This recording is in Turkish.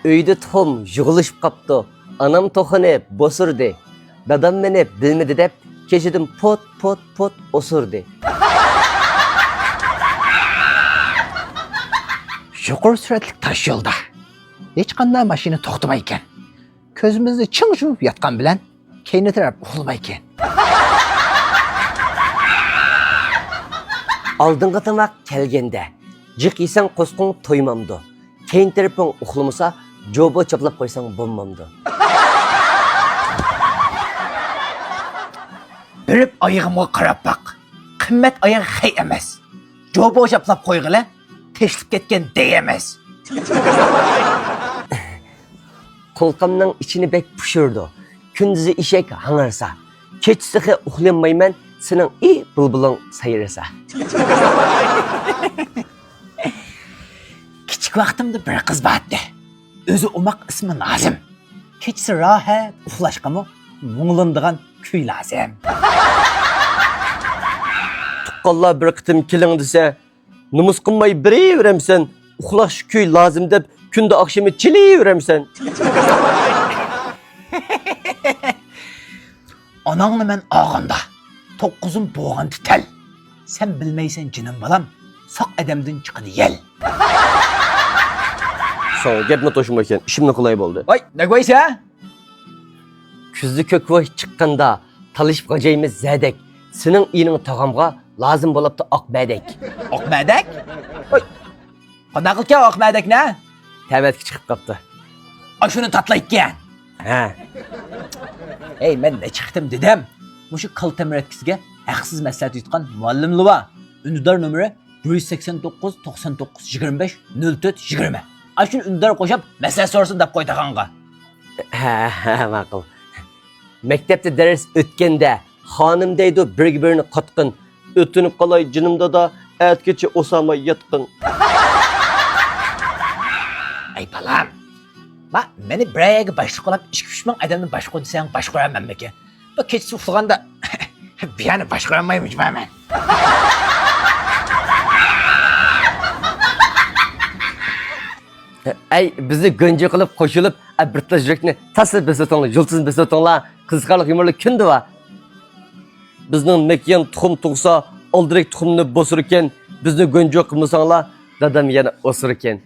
Öyde tohum yığılışıp qaptı. Anam toxunu bosurdu. Dadam meni bilmedi dep keşidim pot pot pot osurdu. Yuqori suratlik taş yo'lda hech qanday mashina to'xtamaykan. Ko'zimizni ching yumib yotgan bilan keyni taraf uxlamaykan. Aldınғы tamaq kelgende. Jiq yesang qo'sqing to'ymamdı. Keyin tarafing uxlamasa, jobo chaplab qo'ysang bo'lmamdı. Birib oyog'imga qarab baq. Qimmat oyog' hay emas. Jobo chaplab qo'yg'ila teşlip ketken deyemez. Kolqamның içini bek pişirdi. Kündüzü işek hanırsa. Keçsihi uxlamayman, senin iyi bulbulun sayırsa. Küçük vaqtimda bir qiz batdi. Özü umaq ismi Nazim. Keçisi rahat uxlashqamı muңlandigan kuy lazım. Tuqqanlar bir qitim keling dese, numus qilmay biraveremsen, uxlash kuy lazım deb kunda akşamı çiliveremsen. Anаңны men ağanda, 9'un boğan titel. Sen bilmeysen cinim balam, sak edemdin çıkıdı yel. Sonra gapni to'shmayken, ishimni qulay bo'ldi. Vay, ne koysa? Kuzli ko'kvoy chiqqanda talishib qajaymiz zadek. Sening ining tog'amga lazım bo'libdi oqbadek. Oqmadek? Vay, qanday qilgan oqmadek ne? Tabatga chiqib qapti. Ay şunu tatlayken. Ha. Ey men ne çıktım dedim. Muşu kıl temretkisiga haqsız maslahat yutgan muallim luva. Ündar numara 189 99 25 04 20. Ay şunu ündar qo'shib maslahat so'rasin deb qo'ytaqanga. Ha, ma'qul. Maktabda dars o'tganda xonim deydi bir-birini qatqin. O'tinib qolay jinimda da atgacha o'samay yotqin. Ay balam. Bak beni buraya başlık olap işki pişman adamın baş koydu sen baş koyamam peki. Bak keçisi ufluganda bir yana baş koyamaymış hemen. Ay bizni gönce qilib qo'shilib, birta yurakni tasir besotonlar, yulsiz besotonlar, qiziqarli yumorli kundi va. Bizning Mekiyan tuxum tug'sa, oldirek tuxumni bosur ekan, bizni gönce qilmasanglar, dadam yana o'sir ekan.